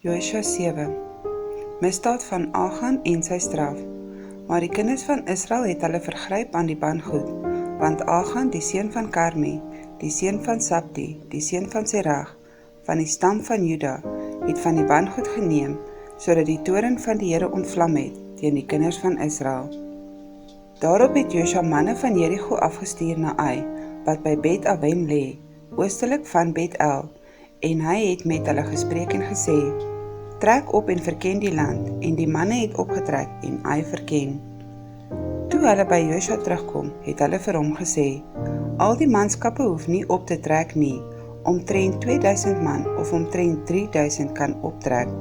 Josua 7. Misdaad van Achan en sy straf. Maar die kinders van Israel het hulle vergryp aan die bangoed, want Achan, die seun van Karmi, die seun van Sabdi, die seun van Serach, van die stam van Juda, het van die bangoed geneem, sodat die toren van die Here ontvlam het teen die kinders van Israel. Daarop het Josua manne van Jericho afgestuur na Ai, wat by Bet Aven lê, oostelik van Bet El, en hy het met hulle gespreek en gesê, trek op en verken die land, en die manne het opgetrek en Ai verken. Toe hulle by Josua terugkom, het hulle vir hom gesê, al die manskappe hoef nie op te trek nie, omtrent 2000 man of omtrent 3000 kan optrek,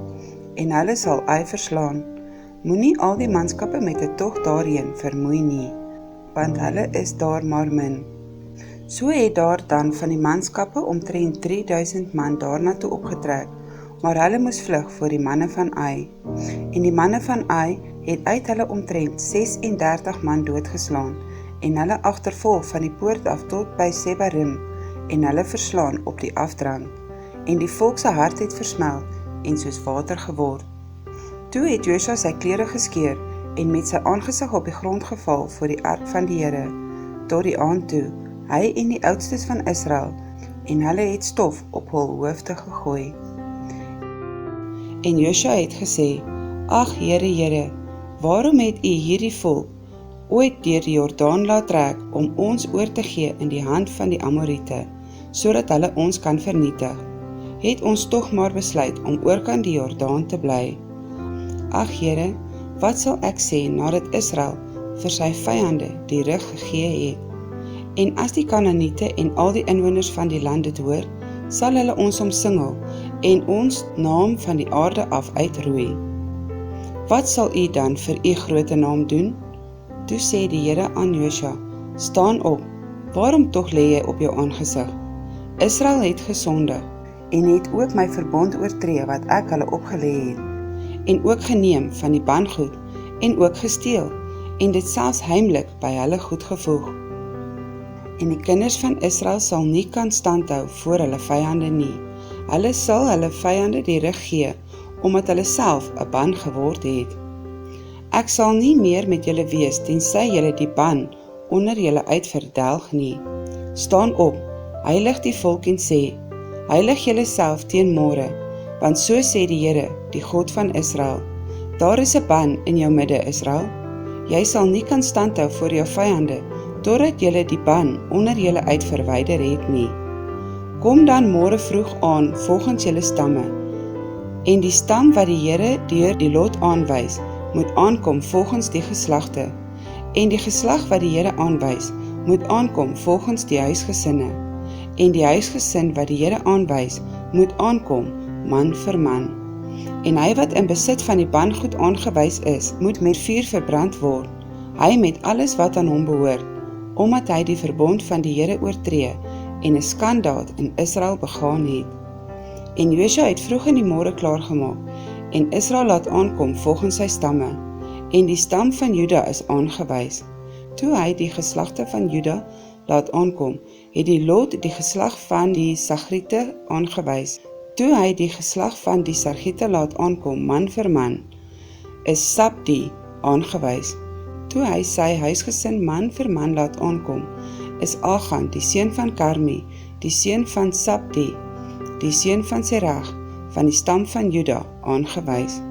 en hulle sal Ai verslaan. Moenie al die manskappe met 'n tog daarheen vermoei nie, want hulle is daar maar min. So het daar dan van die manskappe omtrent 3000 man daarna toe opgetrek, maar hulle moes vlug voor die manne van Ai. En die manne van Ai het uit hulle omtrent 36 man doodgeslaan, en hulle agtervolg van die poort af tot by Sebarim, en hulle verslaan op die afdrand. En die volk se hart het versmelt, en soos water geword. Toe het Josua sy klere geskeur, en met sy aangesig op die grond geval voor die ark van die Here, tot die aand toe, hy en die oudstes van Israel, en hulle het stof op hul hoofde gegooi. En Josua het gesê, ag Here, Here, waarom het u hierdie volk ooit deur die Jordaan laat trek om ons oor te gee in die hand van die Amoriete, sodat hulle ons kan vernietig? Het ons tog maar besluit om oorkant die Jordaan te bly. Ag Here, wat sal ek sê nadat Israel vir sy vyande die rug gegee het? En as die Kanaaniete en al die inwoners van die land dit hoor, sal hulle ons omsingel en ons naam van die aarde af uitroei. Wat sal u dan vir u grote naam doen? Toe sê die Here aan Josua, staan op, waarom tog lê jy op jou aangesig? Israel het gesondig en het ook my verbond oortree wat ek hulle opgelê het, en ook geneem van die bangoed en ook gesteel, en dit selfs heimlik by hulle goed gevoeg. En die kinders van Israel sal nie kan standhou voor hulle vyande nie. Hulle sal hulle vyande die rug gee, omdat hulle self 'n ban geword het. Ek sal nie meer met julle wees, tensy julle die ban onder julle uitverdelg nie. Staan op, heilig die volk en sê, heilig julle self teen môre, want so sê die Here, die God van Israel, daar is 'n ban in jou midde, Israel. Jy sal nie kan standhou voor jou vyande, totdat julle die ban onder julle uit verwyder het nie. Kom dan môre vroeg aan volgens julle stamme, en die stam wat die Here deur die lot aanwys, moet aankom volgens die geslagte, en die geslag wat die Here aanwys, moet aankom volgens die huisgesinne, en die huisgesin wat die Here aanwys, moet aankom, man vir man. En hy wat in besit van die bangoed aangewys is, moet met vuur verbrand word, hy met alles wat aan hom behoort, omdat hy die verbond van die Here oortree en 'n skandaad in Israel begaan het. En Josua het vroeg in die môre klaargemaak, en Israel laat aankom volgens sy stamme, en die stam van Juda is aangewys. Toe hy die geslagte van Juda laat aankom, het die lot die geslag van die Sagriete aangewys. Toe hy die geslag van die Sargiete laat aankom, man vir man, is Sabdi aangewys. Toe hy sy huisgesin man vir man laat aankom, is Achan, die seun van Karmi, die seun van Sabdi, die seun van Serach, van die stam van Juda, aangewys.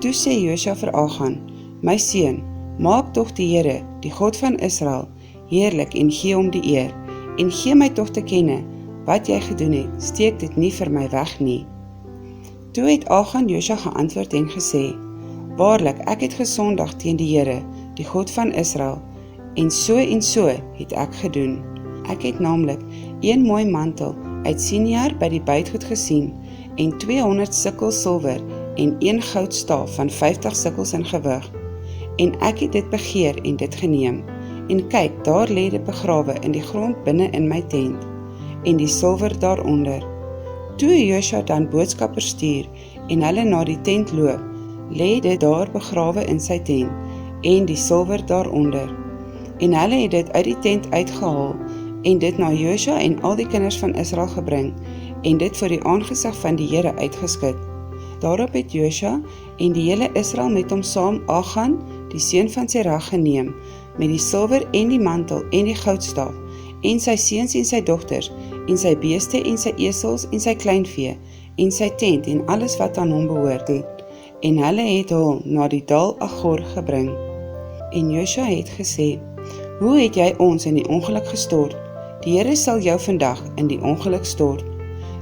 Toe sê Josua vir Achan, my seun, maak tog die Here, die God van Israel, heerlik en gee hom die eer, en gee my tog te kenne, wat jy gedoen het, steek dit nie vir my weg nie. Toe het Achan Josua geantwoord en gesê, waarlik, ek het gesondig teen die Here, die God van Israel, en so het ek gedoen. Ek het naamlik een mooi mantel uit Siniar by die buitgoed gesien, en 200 sikkel silwer, en een goudstaaf van 50 sikkels in gewig. En ek het dit begeer en dit geneem, en kyk, daar lê dit begrawe in die grond binne in my tent, en die silwer daaronder. Toe Josua dan boodskappers stuur, en hulle na die tent loop, lê dit daar begrawe in sy tent, en die silwer daaronder. En hulle het dit uit die tent uitgehaal, en dit na Josua en al die kinders van Israel gebring, en dit voor die aangesig van die Here uitgeskit. Daarop het Josua en die hele Israel met hom saam Achan, die seun van Serach, geneem, met die silwer en die mantel en die goudstaaf, en sy seuns en sy dogters, en sy beeste en sy esels en sy kleinvee, en sy tent en alles wat aan hom behoort het, en hulle het hul na die dal Achor gebring. En Josua het gesê, hoe het jy ons in die ongeluk gestort? Die Here sal jou vandag in die ongeluk stort.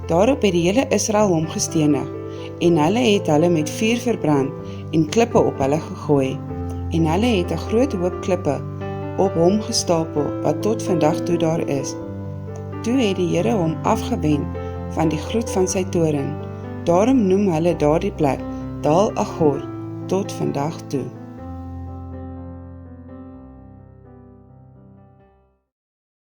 Daarop het die hele Israel hom gestenig, en hulle het hulle met vuur verbrand, en klippe op hulle gegooi, en hulle het 'n groot hoop klippe op hom gestapel, wat tot vandag toe daar is. Toe het die Here hom afgewend van die gloed van sy toorn, daarom noem hulle daardie plek Dal Achor tot vandag toe.